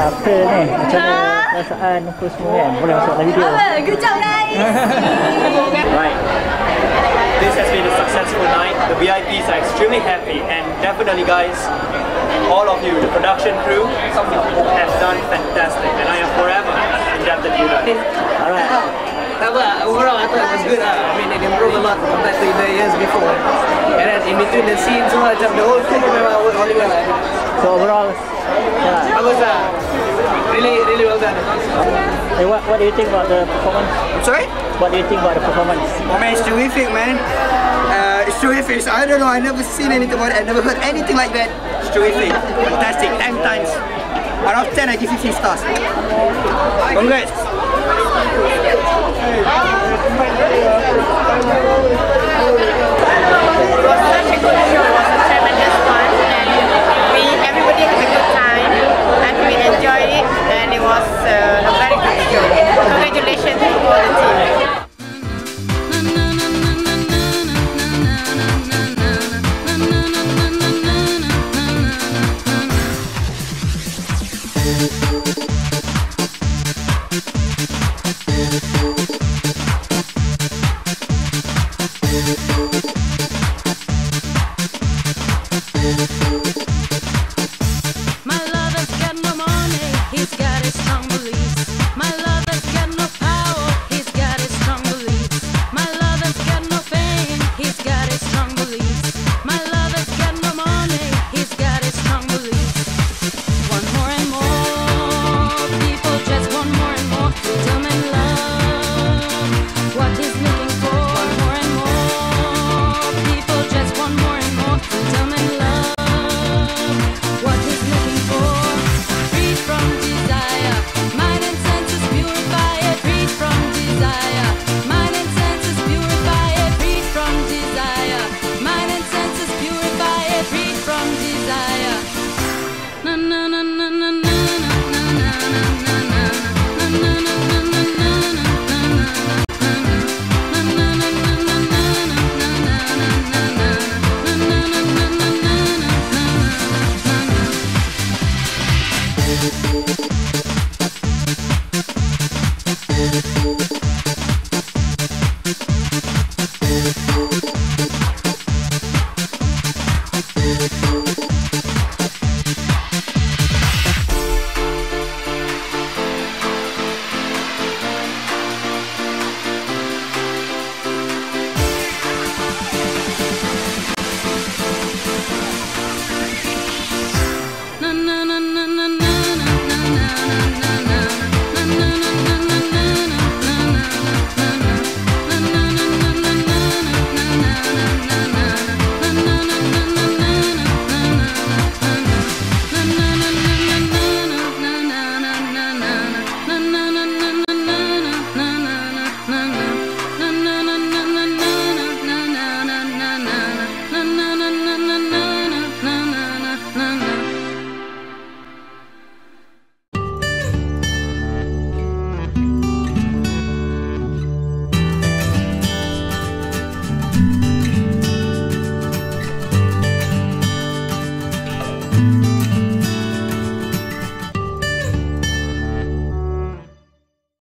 April ni, macam mana perasaan apa semua kan? Boleh masuk dalam video. Good job guys. Right. This has been a successful night. The VIPs are extremely happy, and definitely guys, all of you, the production crew, have done fantastic, and I am forever indebted to you guys. Alright. Overall I thought it was good. I mean it improved a lot compared to the years before. And then in between the scenes, macam the whole thing memang worked really well. So overall, Bagus lah. Really well done. hey, what do you think about the performance? I'm sorry? What do you think about the performance? Oh man, it's terrific, man. It's terrific. I don't know, I never seen anything about it. I never heard anything like that. It's terrific. Fantastic. 10 times. Out of 10, I give 15 stars. Congrats. It was such a good show. It was a tremendous fun, and everybody had a good time, and we enjoyed it, and it was a very good show. Congratulations to all the team. My lover's got no money, he's got his strong beliefs. My lover's got no power, he's got his strong beliefs. My lover's got no fame, he's got his strong beliefs. My lover's got no money, he's got his strong beliefs. Want more and more, people just want more and more. Tell me love, what he's looking for. Want more and more, people just want more and more. Tell me love, what he's looking for. Free from desire, mind and senses purify it. Free from desire, mind and senses purify it. Free from desire, mind and senses purify it. Free from desire. Na na na na na na na na na na na. Thank you.